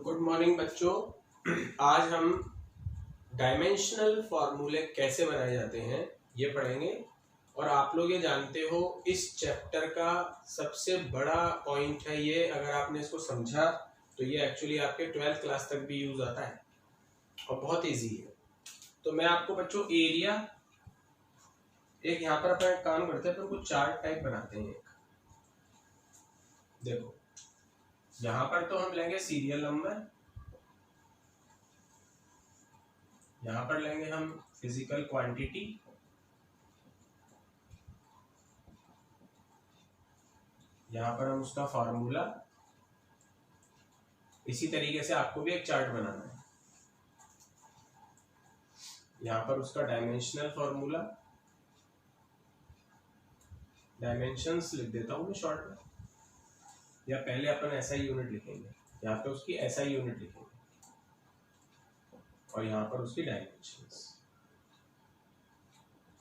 Good morning बच्चों। आज हम डायमेंशनल फॉर्मूले कैसे बनाए जाते हैं ये पढ़ेंगे। और आप लोग ये जानते हो इस चैप्टर का सबसे बड़ा पॉइंट है ये, अगर आपने इसको समझा तो ये एक्चुअली आपके 12th क्लास तक भी यूज आता है और बहुत इजी है। तो मैं आपको बच्चों एरिया, एक यहाँ पर अपन काम करते हैं, अपन कुछ चार्ट टाइप बनाते हैं। एक देखो यहाँ पर तो हम लेंगे सीरियल नंबर, यहाँ पर लेंगे हम फिजिकल क्वांटिटी, यहाँ पर हम उसका फॉर्मूला। इसी तरीके से आपको भी एक चार्ट बनाना है, यहाँ पर उसका डायमेंशनल फॉर्मूला, डायमेंशंस लिख देता हूँ मैं शॉर्ट में, या पहले अपन ऐसा यूनिट लिखेंगे, यहाँ पे उसकी ऐसा यूनिट लिखेंगे और यहाँ पर उसकी डायमेंशंस।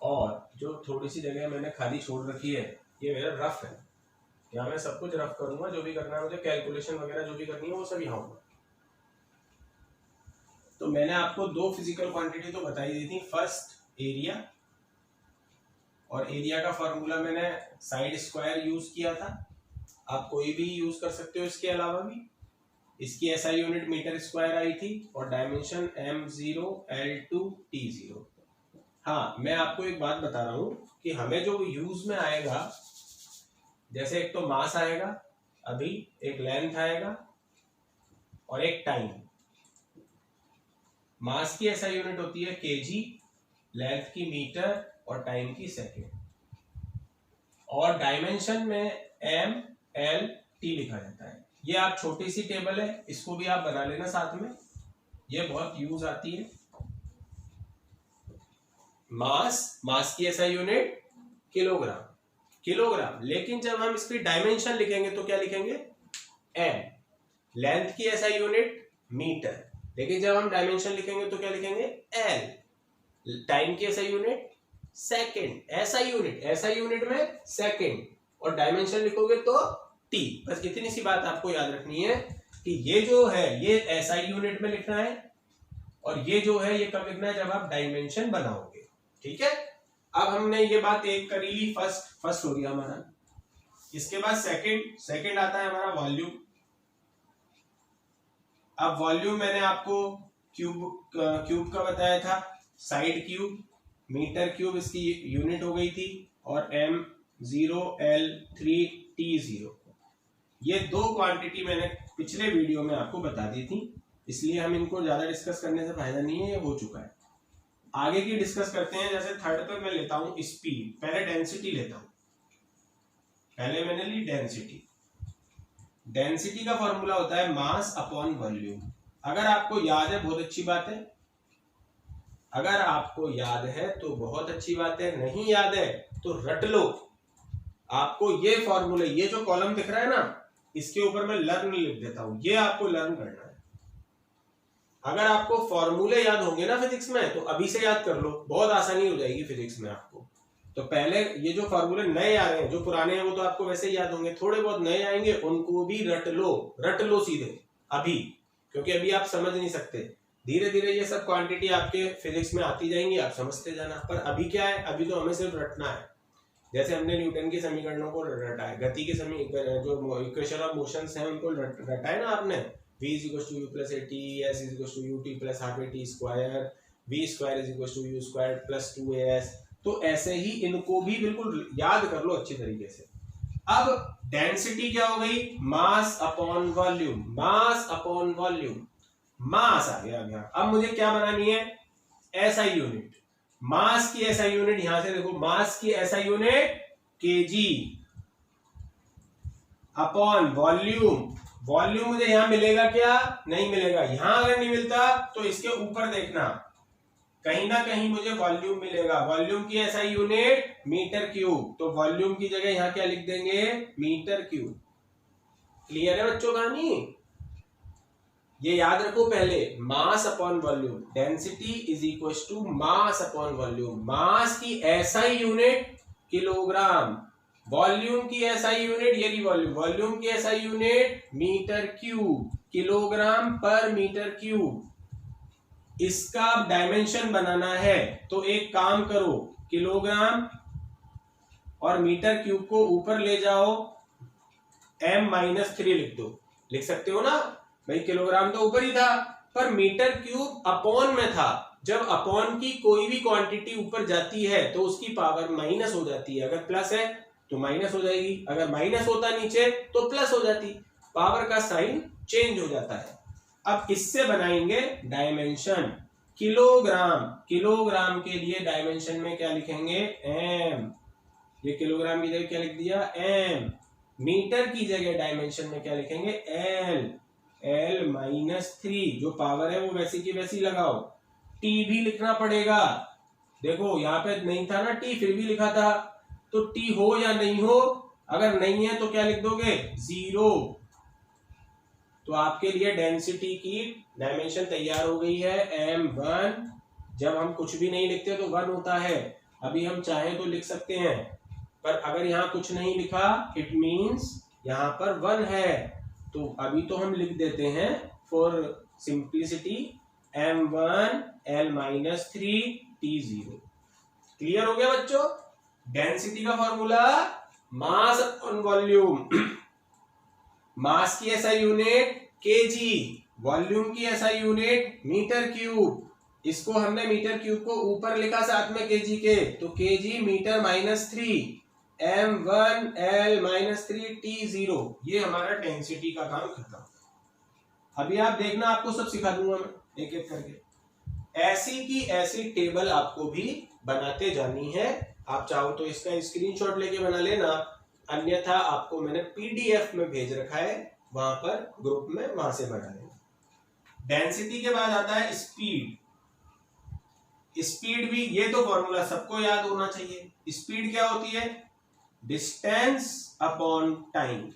और जो थोड़ी सी जगह मैंने खाली छोड़ रखी है ये मेरा रफ है, यहाँ मैं सब कुछ रफ करूंगा, जो भी करना है मुझे, कैलकुलेशन वगैरह जो भी करनी है वो सब यहाँ होगा। तो मैंने आपको दो फिजिकल क्वांटिटी तो बताई दी थी, फर्स्ट एरिया, और एरिया का फॉर्मूला मैंने साइड स्क्वायर यूज किया था, आप कोई भी यूज कर सकते हो इसके अलावा भी। इसकी ऐसा यूनिट मीटर स्क्वायर आई थी और डायमेंशन m0 l2 t0। हाँ, मैं आपको एक बात बता रहा हूं कि हमें जो यूज में आएगा, जैसे एक तो मास आएगा, अभी एक लेंथ आएगा और एक टाइम। मास की ऐसा यूनिट होती है केजी, लेंथ की मीटर और टाइम की सेकेंड। और डायमेंशन में एम एल टी लिखा जाता है। ये आप छोटी सी टेबल है, इसको भी आप बना लेना साथ में, ये बहुत यूज आती है। मास की ऐसा यूनिट किलोग्राम, लेकिन जब हम इसकी डायमेंशन लिखेंगे तो क्या लिखेंगे, एम। लेंथ की ऐसा यूनिट मीटर, लेकिन जब हम डायमेंशन लिखेंगे तो क्या लिखेंगे, एल। टाइम की ऐसा यूनिट सेकेंड, ऐसा यूनिट में सेकेंड, और डायमेंशन लिखोगे तो टी। बस इतनी सी बात आपको याद रखनी है कि ये जो है ये एसआई यूनिट में लिखना है, और ये जो है ये कब लिखना है, जब आप डायमेंशन बनाओगे। ठीक है, अब हमने ये बात एक करी ली, फर्स्ट हो गया हमारा। इसके बाद सेकंड आता है हमारा वॉल्यूम। अब वॉल्यूम मैंने आपको क्यूब का बताया था, साइड क्यूब, मीटर क्यूब इसकी यूनिट हो गई थी, और m0 l3 t0। ये दो क्वांटिटी मैंने पिछले वीडियो में आपको बता दी थी, इसलिए हम इनको ज्यादा डिस्कस करने से फायदा नहीं है, ये हो चुका है। आगे की डिस्कस करते हैं। जैसे थर्ड पे मैं लेता हूं स्पीड, पहले डेंसिटी लेता हूं। पहले मैंने ली डेंसिटी। डेंसिटी का फॉर्मूला होता है मास अपॉन वॉल्यूम। अगर आपको याद है बहुत अच्छी बात है, अगर आपको याद है तो बहुत अच्छी बात है, नहीं याद है तो रट लो। आपको ये फॉर्मूले, ये जो कॉलम दिख रहा है ना, इसके ऊपर मैं लर्न लिख देता हूं, ये आपको लर्न करना है। अगर आपको फॉर्मूले याद होंगे ना फिजिक्स में, तो अभी से याद कर लो, बहुत आसानी हो जाएगी फिजिक्स में आपको। तो पहले ये जो फॉर्मूले नए आ रहे हैं, जो पुराने हैं वो तो आपको वैसे ही याद होंगे, थोड़े बहुत नए आएंगे, उनको भी रट लो सीधे अभी, क्योंकि अभी आप समझ नहीं सकते। धीरे धीरे ये सब क्वांटिटी आपके फिजिक्स में आती जाएंगी, आप समझते जाना। पर अभी क्या है, अभी तो हमें सिर्फ रटना है। जैसे हमने न्यूटन के समीकरणों को रटा है, गति के जो इक्वेशन ऑफ मोशंस हैं उनको रटा है ना आपने, v = u + at, s = ut + ½ at square, v² = u² + 2as। तो ऐसे ही इनको भी बिल्कुल याद कर लो अच्छी तरीके से। अब डेंसिटी क्या हो गई, मास अपॉन वॉल्यूम, मास आ गया यहाँ। अब मुझे क्या बनानी है, एसआई यूनिट। मास की एसआई यूनिट, यहां से देखो, मास की SI unit KG upon volume मुझे यहां मिलेगा क्या, नहीं मिलेगा। यहां अगर नहीं मिलता तो इसके ऊपर देखना, कहीं ना कहीं मुझे वॉल्यूम मिलेगा। वॉल्यूम की एसआई यूनिट मीटर क्यूब, तो वॉल्यूम की जगह यहां क्या लिख देंगे, मीटर क्यूब। क्लियर है बच्चों कहानी, ये याद रखो पहले, mass upon volume. Density = mass upon volume. Mass की एसआई यूनिट किलोग्राम, वॉल्यूम की एसआई यूनिट, ये रही वॉल्यूम, वॉल्यूम की SI unit metre cube, kilogram पर मीटर क्यूब। इसका डायमेंशन बनाना है तो एक काम करो, किलोग्राम और मीटर क्यूब को ऊपर ले जाओ, m-3 लिख दो। लिख सकते हो ना भाई, किलोग्राम तो ऊपर ही था पर मीटर क्यूब अपॉन में था। जब अपॉन की कोई भी क्वांटिटी ऊपर जाती है तो उसकी पावर माइनस हो जाती है। अगर प्लस है तो माइनस हो जाएगी, अगर माइनस होता नीचे तो प्लस हो जाती, पावर का साइन चेंज हो जाता है। अब इससे बनाएंगे डायमेंशन। किलोग्राम, किलोग्राम के लिए डायमेंशन में क्या लिखेंगे, m। ये किलोग्राम की जगह क्या लिख दिया, m। मीटर की जगह डायमेंशन में क्या लिखेंगे, l। l-3 जो पावर है वो वैसी की वैसी लगाओ। t भी लिखना पड़ेगा, देखो यहाँ पे नहीं था ना t, फिर भी लिखा था, तो t हो या नहीं हो, अगर नहीं है तो क्या लिख दोगे, 0। तो आपके लिए डेंसिटी की डायमेंशन तैयार हो गई है, m1। जब हम कुछ भी नहीं लिखते तो 1 होता है। अभी हम चाहे तो लिख सकते हैं, पर अगर यहाँ कुछ नहीं लिखा इट मीन्स यहाँ पर 1 है, तो अभी तो हम लिख देते हैं for simplicity, m1 l-3 t0। Clear हो गया बच्चों। डेंसिटी का formula mass upon volume. Mass की एसआई यूनिट केजी, वॉल्यूम की एसआई यूनिट मीटर क्यूब। इसको हमने मीटर क्यूब को ऊपर लिखा साथ में केजी के, तो केजी मीटर-3, m1 l-3 t0। ये हमारा डेंसिटी का काम खत्म। अभी आप देखना, आपको सब सिखा दूंगा मैं एक एक करके। ऐसी की ऐसी टेबल आपको भी बनाते जानी है। आप चाहो तो इसका स्क्रीनशॉट लेके बना लेना, अन्यथा आपको मैंने पीडीएफ में भेज रखा है, वहां पर ग्रुप में, वहां से बना लेना। डेंसिटी के बाद आता है स्पीड। स्पीड भी, ये तो फॉर्मूला सबको याद होना चाहिए। स्पीड क्या होती है, distance upon time.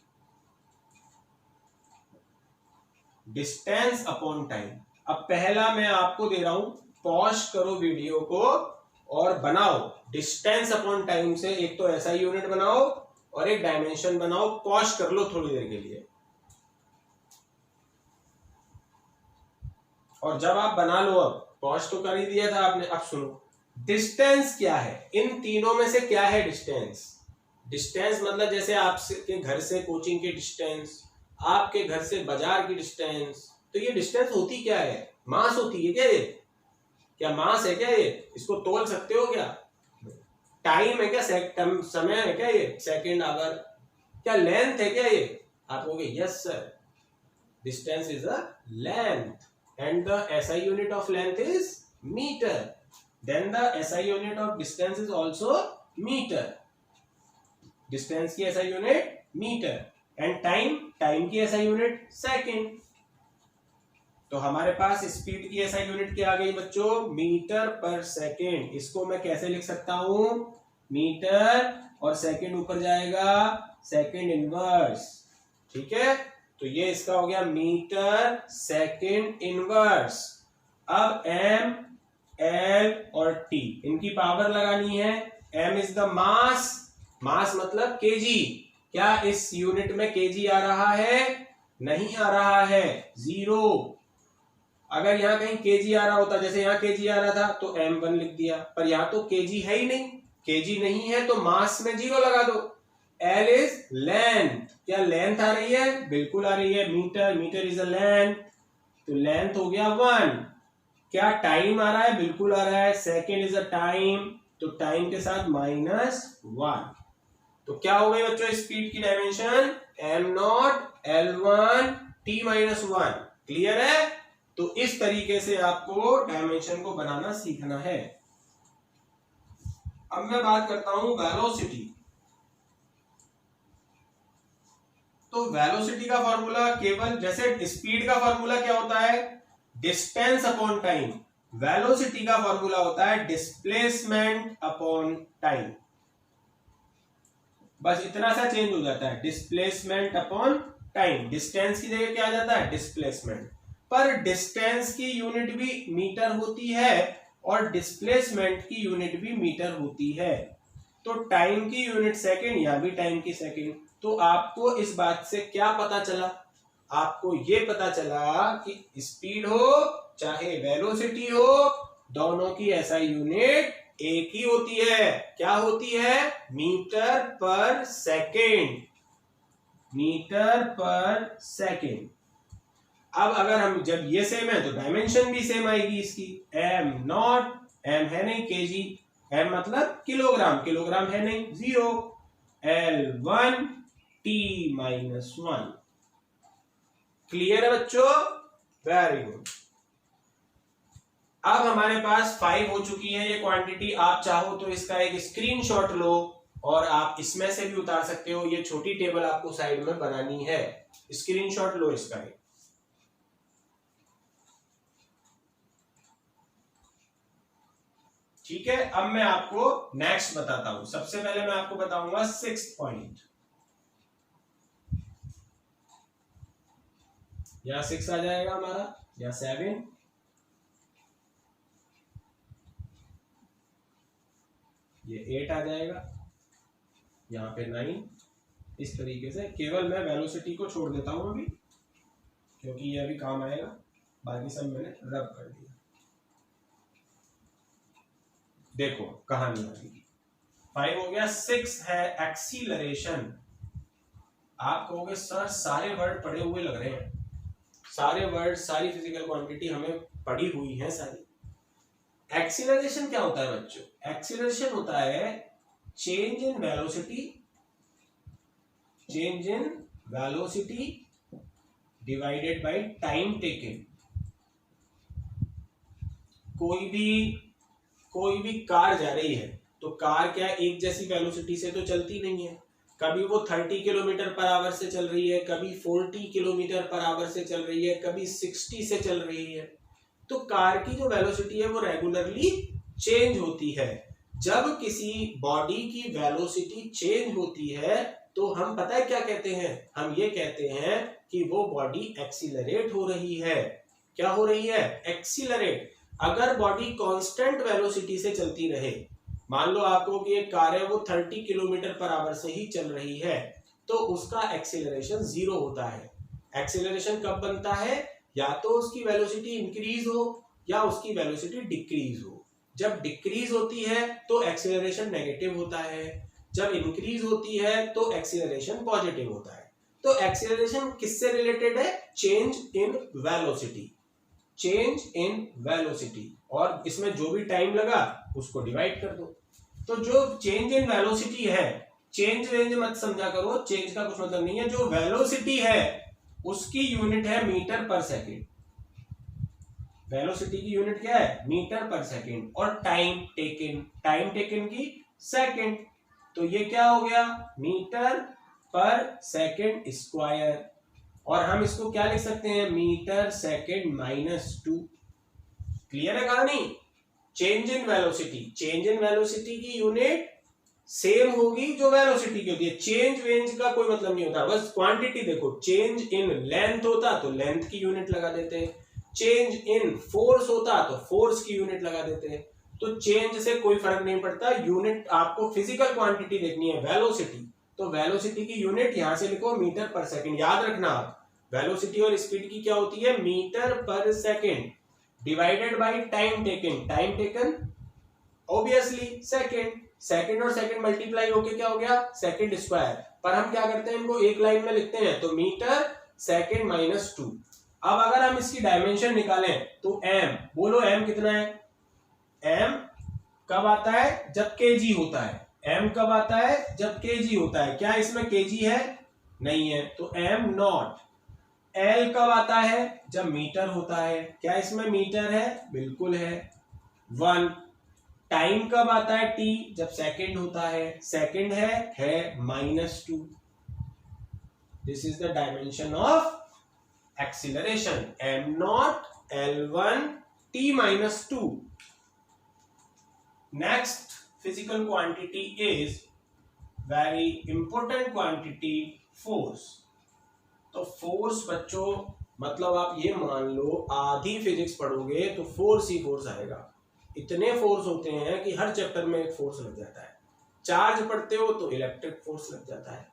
Distance upon time. अब पहला मैं आपको दे रहा हूं, पॉज करो वीडियो को और बनाओ डिस्टेंस अपॉन टाइम से एक तो ऐसा यूनिट बनाओ और एक डायमेंशन बनाओ। पॉज कर लो थोड़ी देर के लिए, और जब आप बना लो, अब पॉज तो कर ही दिया था आपने, अब सुनो डिस्टेंस क्या है, इन तीनों में से क्या है डिस्टेंस। डिस्टेंस मतलब जैसे आपके घर से कोचिंग की डिस्टेंस, आपके घर से बाजार की डिस्टेंस, तो ये डिस्टेंस होती क्या है, मास होती है क्या ये, क्या मास है क्या ये, इसको तोल सकते हो क्या। टाइम है क्या, समय है क्या ये, सेकंड आवर, क्या लेंथ है क्या ये, आप कहोगे yes sir, distance is a length and the SI unit of length is meter, then the SI unit of distance is also meter। distance की SI unit meter and time की SI unit second। तो हमारे पास speed की SI unit क्या आ गई बच्चों, metre पर second. इसको मैं कैसे लिख सकता हूं, मीटर और सेकेंड ऊपर जाएगा सेकेंड इनवर्स, ठीक है। तो ये इसका हो गया मीटर सेकेंड इनवर्स। अब m, l और t, इनकी पावर लगानी है। m इज द मास, मास मतलब केजी। क्या इस यूनिट में केजी आ रहा है, नहीं आ रहा है, 0। अगर यहाँ कहीं केजी आ रहा होता, जैसे यहाँ केजी आ रहा था तो m1 लिख दिया, पर यहाँ तो केजी है ही नहीं, केजी नहीं है तो मास में 0 लगा दो। L इज लेंथ, क्या लेंथ आ रही है, बिल्कुल आ रही है, metre, metre is a length, तो लेंथ हो गया 1। क्या टाइम आ रहा है, बिल्कुल आ रहा है, सेकेंड इज अ टाइम, तो टाइम के साथ -1। तो क्या हो गई बच्चों स्पीड की dimension, m0 l1 t-1। Clear है। तो इस तरीके से आपको डायमेंशन को बनाना सीखना है। अब मैं बात करता हूं वेलोसिटी। तो वेलोसिटी का फॉर्मूला केवल, जैसे स्पीड का फॉर्मूला क्या होता है, डिस्टेंस अपॉन टाइम, वेलोसिटी का फॉर्मूला होता है डिस्प्लेसमेंट अपॉन टाइम। बस इतना सा चेंज हो जाता है, डिस्प्लेसमेंट अपॉन टाइम। डिस्टेंस की जगह क्या आ जाता है, डिस्प्लेसमेंट। पर डिस्टेंस की यूनिट भी मीटर होती है और डिस्प्लेसमेंट की यूनिट भी मीटर होती है। तो टाइम की यूनिट सेकंड, यहाँ भी टाइम की सेकंड। तो आपको इस बात से क्या पता चला? आपको ये पता चला कि स्पीड हो चाहे वेलोसिटी हो, दोनों की एसआई यूनिट एक ही होती है। क्या होती है? मीटर पर सेकेंड, मीटर पर सेकेंड। अब अगर हम जब ये सेम है तो डायमेंशन भी सेम आएगी इसकी। एम नॉट, एम है नहीं केजी, एम मतलब किलोग्राम, किलोग्राम है नहीं, 0, L1 T-1। क्लियर है बच्चों? Very good. अब हमारे पास 5 हो चुकी है ये क्वांटिटी। आप चाहो तो इसका एक स्क्रीनशॉट लो और आप इसमें से भी उतार सकते हो। ये छोटी टेबल आपको साइड में बनानी है, स्क्रीनशॉट लो इसका एक। ठीक है, अब मैं आपको नेक्स्ट बताता हूं। सबसे पहले मैं आपको बताऊंगा 6th पॉइंट। यहां 6 आ जाएगा हमारा, या 7, ये 8 आ जाएगा, यहां पे 9। इस तरीके से केवल मैं वेलोसिटी को छोड़ देता हूं अभी, क्योंकि ये अभी काम आएगा। बाकी सब मैंने रब कर दिया। देखो कहानी आ गई। 5 हो गया। 6 है एक्सीलरेशन। आप कहोगे सर सारे वर्ड पढ़े हुए लग रहे हैं, सारे वर्ड, सारी फिजिकल क्वांटिटी हमें पढ़ी हुई है सारी। एक्सीलरेशन क्या होता है बच्चों? एक्सीलरेशन होता है change in velocity, change in velocity divided by time taken. कोई भी कार जा रही है तो कार क्या एक जैसी वेलोसिटी से तो चलती नहीं है। कभी वो 30 किलोमीटर पर आवर से चल रही है, कभी 40 किलोमीटर पर आवर से चल रही है, कभी 60 से चल रही है। तो कार की जो वेलोसिटी है वो रेगुलरली चेंज होती है। जब किसी बॉडी की वेलोसिटी चेंज होती है तो हम पता है क्या कहते हैं? हम ये कहते हैं कि वो बॉडी एक्सीलरेट हो रही है। क्या हो रही है? एक्सीलरेट। अगर बॉडी कांस्टेंट वेलोसिटी से चलती रहे, मान लो आपको कि एक कार है वो 30 किलोमीटर पर आवर से ही चल रही है, तो उसका एक्सीलरेशन 0 होता है। एक्सीलरेशन कब बनता है? या तो उसकी वेलोसिटी इंक्रीज हो या उसकी वेलोसिटी डिक्रीज हो। जब डिक्रीज होती है तो एक्सीलरेशन नेगेटिव होता है, जब इंक्रीज होती है तो एक्सीलरेशन पॉजिटिव होता है। तो एक्सीलरेशन किससे रिलेटेड है? Change in velocity, change in velocity. और इसमें जो भी टाइम लगा उसको डिवाइड कर दो। तो जो चेंज इन वेलोसिटी है, चेंज रेंज मत समझा करो, चेंज का कुछ मतलब नहीं है। जो वेलोसिटी है उसकी यूनिट है मीटर पर सेकेंड। वेलोसिटी की यूनिट क्या है? मीटर पर सेकेंड। और टाइम टेकन, टाइम टेकन की सेकेंड। तो ये क्या हो गया? मीटर पर सेकेंड स्क्वायर। और हम इसको क्या लिख सकते हैं? Metre second -2। क्लियर है कहानी? Change in velocity, change in velocity की यूनिट सेम होगी जो वेलोसिटी की होती है। चेंज वेंज का कोई मतलब नहीं होता, बस क्वांटिटी देखो। चेंज इन लेंथ होता तो लेंथ की यूनिट लगा देते हैं, चेंज इन फोर्स होता तो फोर्स की यूनिट लगा देते हैं। तो चेंज से कोई फर्क नहीं पड़ता। यूनिट आपको फिजिकल क्वांटिटी देखनी है, वेलोसिटी, तो वेलोसिटी की यूनिट यहां से लिखो मीटर पर सेकेंड। याद रखना आप, वेलोसिटी और स्पीड की क्या होती है? मीटर पर second divided by time taken. Time taken obviously second. Second और सेकेंड मल्टीप्लाई होके क्या हो गया? Second square. पर हम क्या करते हैं? इनको एक लाइन में लिखते हैं, तो मीटर सेकेंड -2। अब अगर हम इसकी डायमेंशन निकालें तो m, बोलो m कितना है? m कब आता है? जब kg होता है। m कब आता है? जब kg होता है। क्या इसमें kg है? नहीं है, तो m नॉट। l कब आता है? जब मीटर होता है। क्या इसमें मीटर है? बिल्कुल है, 1। टाइम कब आता है? t, जब सेकंड होता है। सेकंड है -2। This is the dimension of acceleration, m not L1 T-2। Next physical quantity is very important quantity, force. तो फोर्स बच्चों मतलब आप ये मान लो आधी फिजिक्स पढ़ोगे तो फोर्स ही फोर्स आएगा। इतने फोर्स होते हैं कि हर चैप्टर में एक फोर्स लग जाता है। चार्ज पढ़ते हो तो इलेक्ट्रिक फोर्स लग जाता है,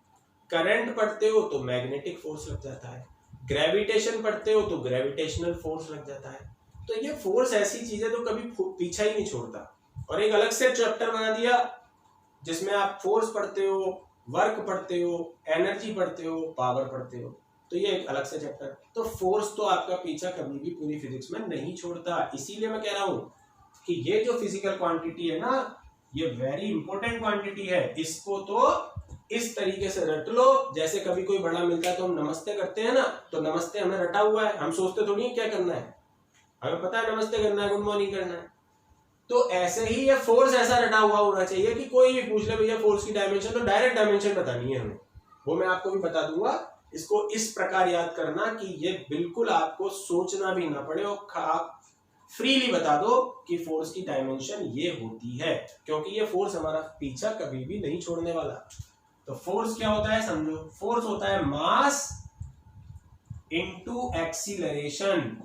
करंट पढ़ते हो तो मैग्नेटिक फोर्स लग जाता है, ग्रेविटेशन पढ़ते हो तो ग्रेविटेशनल फोर्स लग जाता है। तो ये फोर्स ऐसी चीज है तो कभी पीछा ही नहीं छोड़ता। और एक अलग से चैप्टर बना दिया जिसमें आप फोर्स पढ़ते हो, वर्क पढ़ते हो, एनर्जी पढ़ते हो, पावर पढ़ते हो, तो ये एक अलग से चैप्टर। तो फोर्स तो आपका पीछा कभी भी पूरी फिजिक्स में नहीं छोड़ता। इसीलिए मैं कह रहा हूं कि ये जो फिजिकल क्वांटिटी है ना, ये वेरी इंपॉर्टेंट क्वांटिटी है। इसको तो इस तरीके से रट लो, जैसे कभी कोई बड़ा मिलता है तो हम नमस्ते करते हैं ना, तो नमस्ते हमें रटा हुआ है, हम सोचते थोड़ी क्या करना है, हमें पता है नमस्ते करना है, गुड मॉर्निंग करना है। तो ऐसे ही ये फोर्स ऐसा रटा हुआ होना चाहिए कि कोई भी पूछ ले भैया फोर्स की डायमेंशन, तो डायरेक्ट डायमेंशन बतानी है हमें, वो मैं आपको भी बता दूंगा। इसको इस प्रकार याद करना कि ये बिल्कुल आपको सोचना भी ना पड़े और आप फ्रीली बता दो कि फोर्स की डायमेंशन ये होती है, क्योंकि ये फोर्स हमारा पीछा कभी भी नहीं छोड़ने वाला। तो फोर्स क्या होता है समझो, फोर्स होता है मास इनटू एक्सीलरेशन।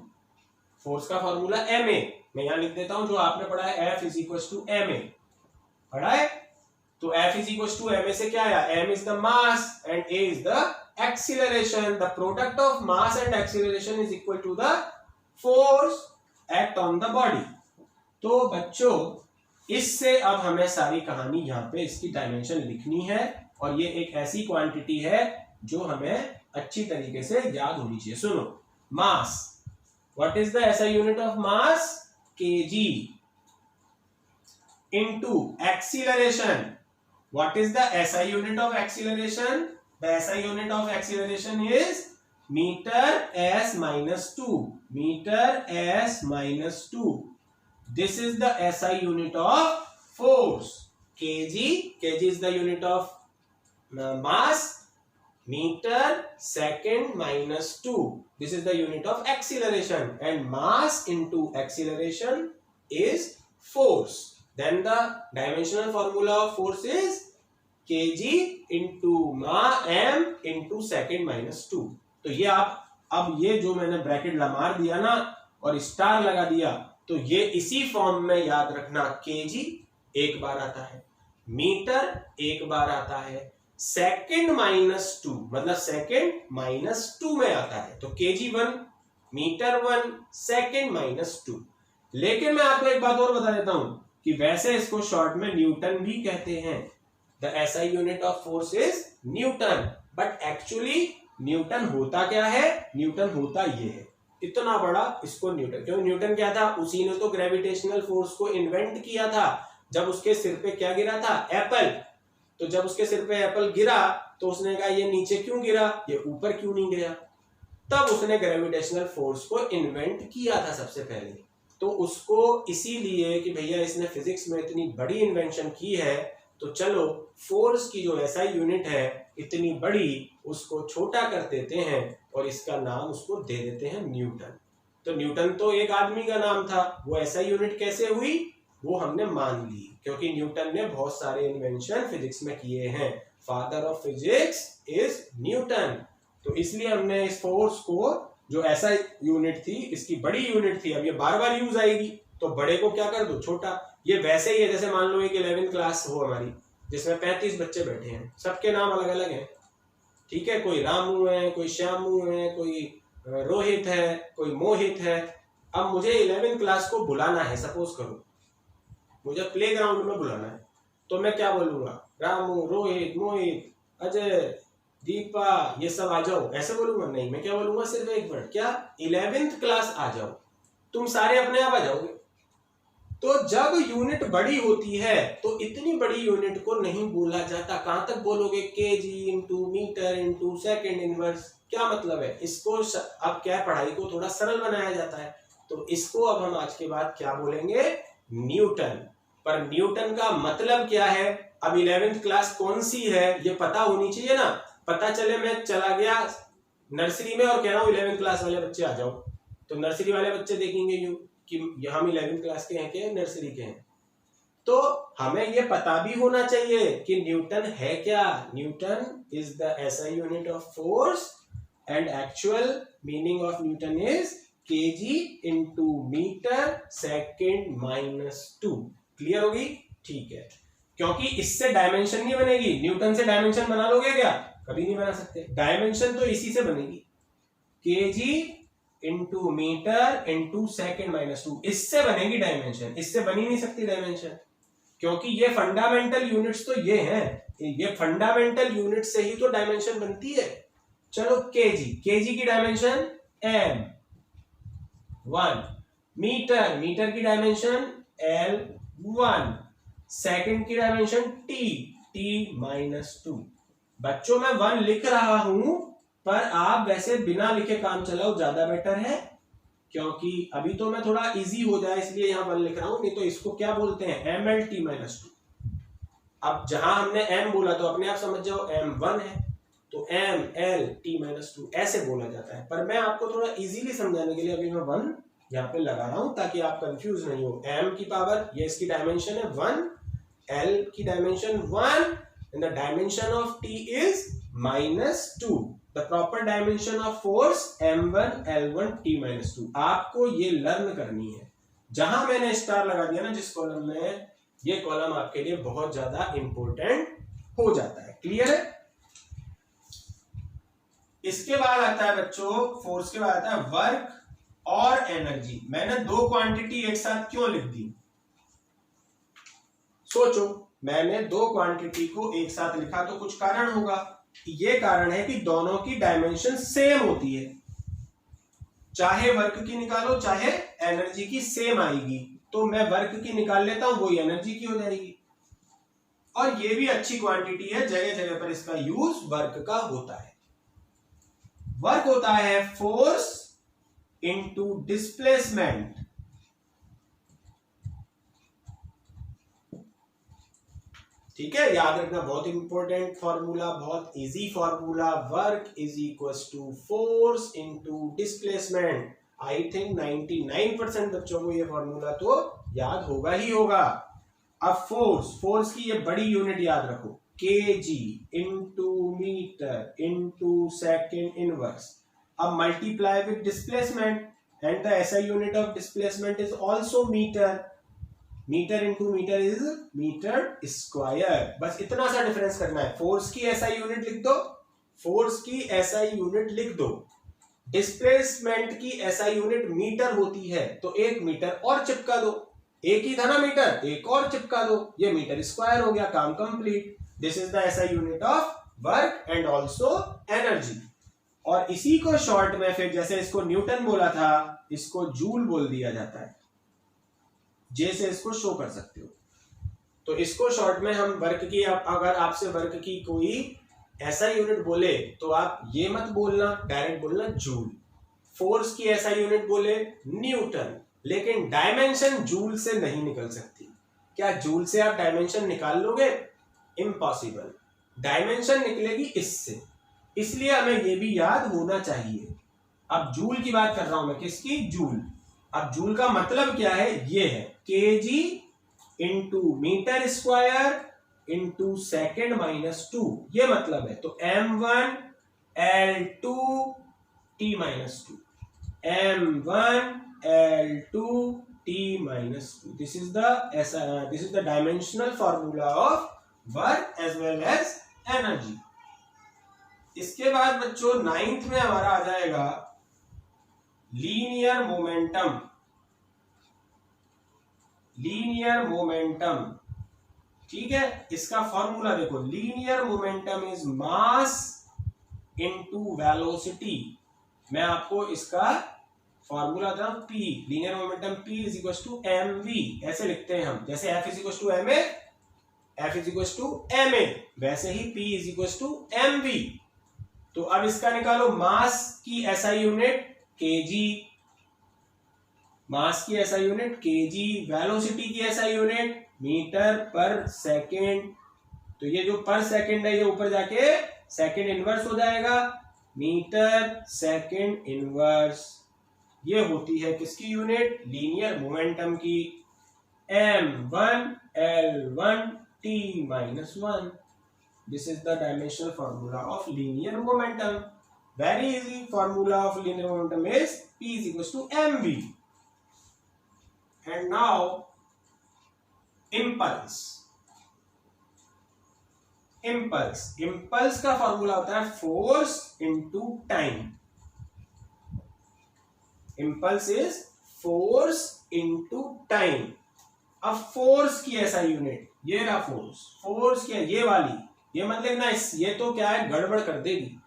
फोर्स का फॉर्मूला ma, मैं यहां लिख देता हूं जो आपने पढ़ा है, F is equal to ma पढ़ा है। तो F is equal to ma से क्या आया, m is the mass and a is the acceleration. The product of mass and acceleration is equal to the force act on the body. तो बच्चों इससे अब हमें सारी कहानी यहाँ पे इसकी डायमेंशन लिखनी है, और ये एक ऐसी क्वांटिटी है जो हमें अच्छी तरीके से याद होनी चाहिए। सुनो, mass, what is the SI unit of mass, kg, into acceleration, what is the SI unit of acceleration, the SI unit of acceleration is metre s minus 2, metre s minus 2. This is the SI unit of force. kg is the unit of mass, meter second minus 2. This is the unit of acceleration, and mass into acceleration is force. Then the dimensional formula of force is kg into m into second minus 2. तो ये आप अब ये जो मैंने bracket मार दिया ना और स्टार लगा दिया, तो ये इसी फॉर्म में याद रखना। केजी एक बार आता है, मीटर एक बार आता है, सेकंड माइनस 2 मतलब सेकंड माइनस 2 में आता है। तो केजी 1, मीटर 1, सेकंड माइनस 2। लेकिन मैं आपको एक बात और बता देता हूं कि वैसे इसको शॉर्ट में न्यूटन भी कहते हैं। The SI unit of force is Newton, but actually Newton होता क्या है, न्यूटन होता ये है, इतना बड़ा इसको न्यूटन। क्यों न्यूटन क्या था, उसी ने तो ग्रेविटेशनल फोर्स को इन्वेंट किया था। जब उसके सिर पे क्या गिरा था, एप्पल, तो जब उसके सिर पे एप्पल गिरा तो उसने कहा ये नीचे क्यों गिरा, ये ऊपर क्यों नहीं गिरा, तब उसने ग्रेविटेशनल फोर्स को इन्वेंट किया था सबसे पहले। तो उसको इसीलिए कि भैया इसने फिजिक्स में इतनी बड़ी इन्वेंशन की है, तो चलो फोर्स की जो SI यूनिट है इतनी बड़ी, उसको छोटा कर देते हैं और इसका नाम उसको दे देते हैं न्यूटन। तो न्यूटन तो एक आदमी का नाम था, वो SI यूनिट कैसे हुई वो हमने मान ली, क्योंकि न्यूटन ने बहुत सारे इन्वेंशन फिजिक्स में किए हैं। Father of physics is Newton. तो इसलिए हमने इस फोर्स को जो SI यूनिट थी, इसकी बड़ी यूनिट थी, अब ये बार बार यूज आएगी तो बड़े को क्या कर दो, छोटा। ये वैसे ही है जैसे मान लो एक 11th क्लास हो हमारी, जिसमें 35 बच्चे बैठे हैं, सबके नाम अलग अलग हैं, ठीक है, कोई रामू है, कोई श्यामू है, कोई रोहित है, कोई मोहित है। अब मुझे 11th क्लास को बुलाना है, सपोज करो मुझे प्लेग्राउंड में बुलाना है, तो मैं क्या बोलूंगा, रामू, रोहित, मोहित, अजय, दीपा, ये सब आ जाओ, ऐसे बोलूंगा? नहीं, मैं क्या बोलूंगा, सिर्फ एक वर्ड, क्या, 11th क्लास आ जाओ, तुम सारे अपने आप आ जाओगे। तो जब यूनिट बड़ी होती है तो इतनी बड़ी यूनिट को नहीं बोला जाता। कहां तक बोलोगे, KG into metre into second inverse, क्या मतलब है इसको। अब क्या पढ़ाई को थोड़ा सरल बनाया जाता है, तो इसको अब हम आज के बाद क्या बोलेंगे, न्यूटन। पर न्यूटन का मतलब क्या है, अब 11th क्लास कौन सी है ये पता होनी चाहिए ना। पता चले मैं चला गया नर्सरी में और कह रहा हूं 11th क्लास वाले बच्चे आ जाओ, तो नर्सरी वाले बच्चे देखेंगे यूं कि हम 11th क्लास के हैं कि नर्सरी के हैं। तो हमें ये पता भी होना चाहिए कि न्यूटन है क्या। Newton is the SI unit of force and actual meaning of Newton is KG into metre second minus 2। Clear होगी, ठीक है। क्योंकि इससे डायमेंशन नहीं बनेगी। न्यूटन से डायमेंशन बना लोगे क्या? कभी नहीं बना सकते। डायमेंशन तो इसी से बनेगी, KG into metre into second minus 2, इससे बनेगी डायमेंशन। इससे बनी नहीं सकती डायमेंशन, क्योंकि ये फंडामेंटल यूनिट्स तो ये हैं, ये फंडामेंटल यूनिट से ही तो डायमेंशन बनती है। चलो केजी, केजी की डायमेंशन m 1, मीटर, मीटर की डायमेंशन l 1, सेकंड की डायमेंशन t, t माइनस 2। बच्चों मैं 1 लिख रहा हूं, पर आप वैसे बिना लिखे काम चलाओ, ज्यादा बेटर है, क्योंकि अभी तो मैं थोड़ा इजी हो जाए इसलिए यहां 1 लिख रहा हूं, नहीं तो इसको क्या बोलते हैं, ml t माइनस 2। अब जहां हमने m बोला तो अपने आप समझ जाओ m1 है, तो ml t माइनस 2 ऐसे बोला जाता है। पर मैं आपको थोड़ा इजीली समझाने के लिए अभी मैं 1 यहाँ पे लगा रहा हूं, ताकि आप कंफ्यूज नहीं हो। m की पावर, ये इसकी डायमेंशन है 1, l की dimension 1, and the dimension of t is minus 2. The proper dimension of force m1 l1 t minus 2। आपको ये लर्न करनी है। जहां मैंने स्टार लगा दिया ना जिस कॉलम में, ये कॉलम आपके लिए बहुत ज्यादा इंपॉर्टेंट हो जाता है। क्लियर है? इसके बाद आता है बच्चों, फोर्स के बाद आता है वर्क और एनर्जी। मैंने दो क्वांटिटी एक साथ क्यों लिख दी? सोचो, मैंने दो क्वांटिटी को एक साथ लिखा तो कुछ कारण होगा। ये कारण है कि दोनों की डायमेंशन सेम होती है, चाहे वर्क की निकालो चाहे एनर्जी की, सेम आएगी। तो मैं वर्क की निकाल लेता हूं, वही एनर्जी की हो जाएगी। और ये भी अच्छी क्वांटिटी है, जगह जगह पर इसका यूज वर्क का होता है। वर्क होता है फोर्स इनटू डिस्प्लेसमेंट। ठीक है, याद रखना, बहुत इंपॉर्टेंट फॉर्मूला, बहुत easy formula. Work is equal to force into displacement. I think 99% बच्चों को ये फॉर्मूला तो याद होगा ही होगा। अब फोर्स, फोर्स की ये बड़ी यूनिट याद रखो, KG into metre into second inverse. अब multiply with displacement, and the SI unit of displacement is also metre. Metre into metre is metre square. बस इतना सा डिफरेंस करना है। फोर्स की एसआई यूनिट लिख दो, फोर्स की एसआई यूनिट लिख दो। डिस्प्लेसमेंट की एसआई यूनिट मीटर होती है, तो एक मीटर और चिपका दो। एक ही था ना मीटर, एक और चिपका दो, ये मीटर स्क्वायर हो गया, काम complete. This is the SI unit of work and also energy. और इसी को शॉर्ट में फिर, जैसे इसको न्यूटन बोला था, इसको जूल बोल दिया जाता है। जैसे इसको शो कर सकते हो, तो इसको शॉर्ट में हम वर्क की, अगर आपसे वर्क की कोई ऐसा यूनिट बोले तो आप ये मत बोलना, डायरेक्ट बोलना जूल। फोर्स की ऐसा यूनिट बोले न्यूटन। लेकिन डायमेंशन जूल से नहीं निकल सकती। क्या जूल से आप डायमेंशन निकाल लोगे? इम्पॉसिबल। डायमेंशन निकलेगी इससे, इसलिए हमें ये भी याद होना चाहिए। अब जूल की बात कर रहा हूं मैं, किसकी? जूल। अब जूल का मतलब क्या है? ये है KG into metre square into second minus 2, ये मतलब है। तो m1 l2 t minus 2, m1 l2 t minus 2। This is the dimensional formula of work as well as energy. इसके बाद बच्चों 9th में हमारा आ जाएगा लीनियर मोमेंटम। लीनियर मोमेंटम, ठीक है, इसका फॉर्मूला देखो, linear momentum is mass into velocity. मैं आपको इसका फॉर्मूला था P, linear momentum P is equal to mv। ऐसे लिखते हैं हम, जैसे F is equal to ma, F is equal to ma, वैसे ही P is equal to mv। तो अब इसका निकालो, मास की एसआई यूनिट केजी, मास की एसआई यूनिट केजी, वेलोसिटी की एसआई यूनिट मीटर पर सेकेंड। तो ये जो पर सेकेंड है, ये ऊपर जाके सेकेंड इनवर्स हो जाएगा, मीटर सेकेंड इनवर्स। ये होती है किसकी यूनिट? लीनियर मोमेंटम की। m1 l1 t minus 1। This is the dimensional formula of linear momentum. Very easy. Formula of linear momentum is P is equals to mv. And now impulse. Impulse. Impulse का formula होता है force into time. Impulse is force into time. अब force की ऐसा unit, ये रहा force, force की ये वाली, ये मतलब ना ये तो क्या है, गड़बड़ कर देगी।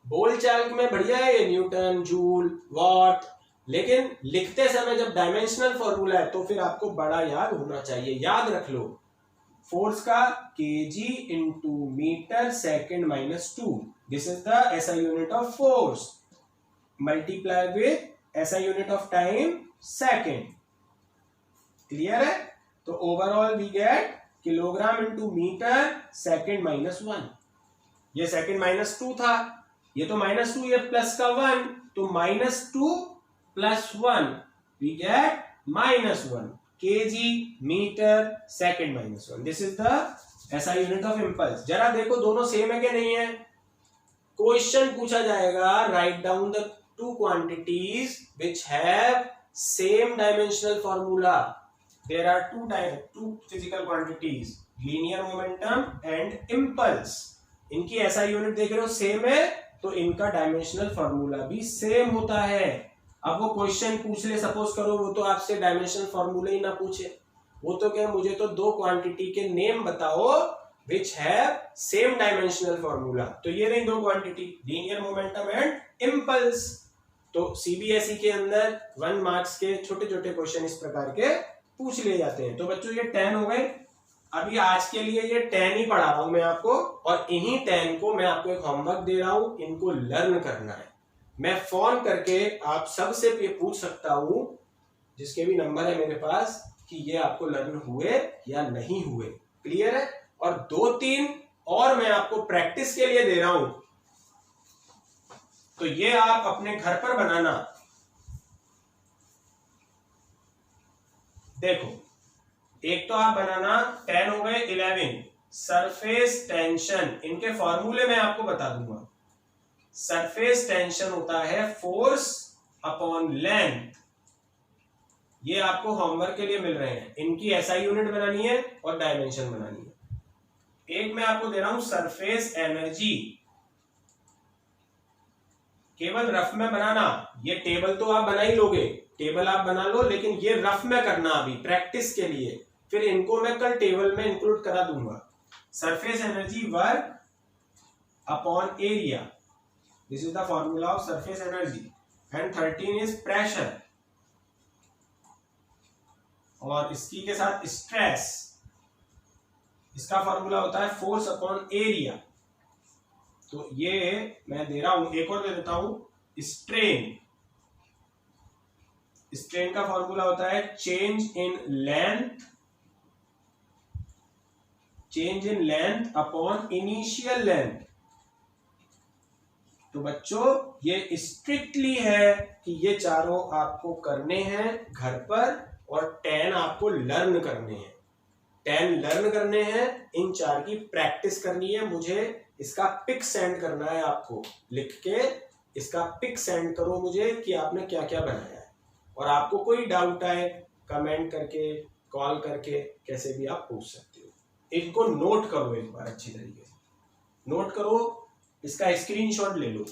बोलचाल में बढ़िया है ये न्यूटन, जूल, वॉट, लेकिन लिखते समय जब डायमेंशनल फॉर्मूला है तो फिर आपको बड़ा याद होना चाहिए। याद रख लो फोर्स का KG into metre second minus 2, this is the SI unit of force, multiply with SI unit of time second. Clear है? तो overall we get kilogram into metre second minus 1। ये सेकेंड माइनस 2 था, ये तो -2, ये plus का 1, तो -2 plus 1 we get -1 KG metre second minus 1। This is the SI unit of impulse. जरा देखो दोनों सेम है कि नहीं है। क्वेश्चन पूछा जाएगा, write down the two quantities which have same dimensional formula. There are two physical quantities, linear momentum and impulse. इनकी एसआई यूनिट देख रहे हो सेम है, तो इनका डायमेंशनल फॉर्मूला भी सेम होता है। अब वो क्वेश्चन पूछ ले, सपोज करो वो तो आपसे डायमेंशनल फॉर्मूला ही ना पूछे, वो तो क्या, मुझे तो दो क्वांटिटी के नेम बताओ विच हैव सेम डायमेंशनल फॉर्मूला। तो ये रही दो quantity, linear momentum and impulse. तो सीबीएसई के अंदर 1 मार्क्स के छोटे छोटे क्वेश्चन इस प्रकार के पूछ लिए जाते हैं। तो बच्चों ये 10 हो गए। अभी आज के लिए ये 10 ही पढ़ा रहा हूं मैं आपको, और इन्हीं 10 को मैं आपको एक होमवर्क दे रहा हूं, इनको लर्न करना है। मैं फोन करके आप सबसे ये पूछ सकता हूं, जिसके भी नंबर है मेरे पास, कि ये आपको लर्न हुए या नहीं हुए। क्लियर है? और 2-3 और मैं आपको प्रैक्टिस के लिए दे रहा हूं, तो ये आप अपने घर पर बनाना। देखो, एक तो आप बनाना, 10 हो गए, 11 सरफेस टेंशन। इनके फॉर्मूले मैं आपको बता दूंगा। सरफेस टेंशन होता है फोर्स अपॉन लेंथ। ये आपको होमवर्क के लिए मिल रहे हैं। इनकी एसआई यूनिट बनानी है और डायमेंशन बनानी है। एक मैं आपको दे रहा हूं सरफेस एनर्जी, केवल रफ में बनाना। ये टेबल तो आप बना ही लोगे, टेबल आप बना लो, लेकिन ये रफ में करना अभी प्रैक्टिस के लिए, फिर इनको मैं कल टेबल में इंक्लूड करा दूंगा। Surface energy work upon area, this is the formula of surface energy. And 13 is pressure, और इसकी के साथ स्ट्रेस, इसका फॉर्मूला होता है फोर्स अपॉन एरिया। तो ये मैं दे रहा हूं, एक और दे देता हूं, स्ट्रेन। स्ट्रेन का फॉर्मूला होता है change in length upon initial length. तो बच्चों ये स्ट्रिक्टली है कि ये चारों आपको करने हैं घर पर, और 10 आपको लर्न करने हैं। 10 लर्न करने हैं, इन 4 की प्रैक्टिस करनी है। मुझे इसका पिक सेंड करना है आपको, लिख के इसका पिक सेंड करो मुझे कि आपने क्या क्या बनाया है। और आपको कोई डाउट आए, कमेंट करके, कॉल करके, कैसे भी आप पूछ सकते हो। इनको नोट करो एक बार अच्छी तरीके से, नोट करो, इसका स्क्रीनशॉट ले लो।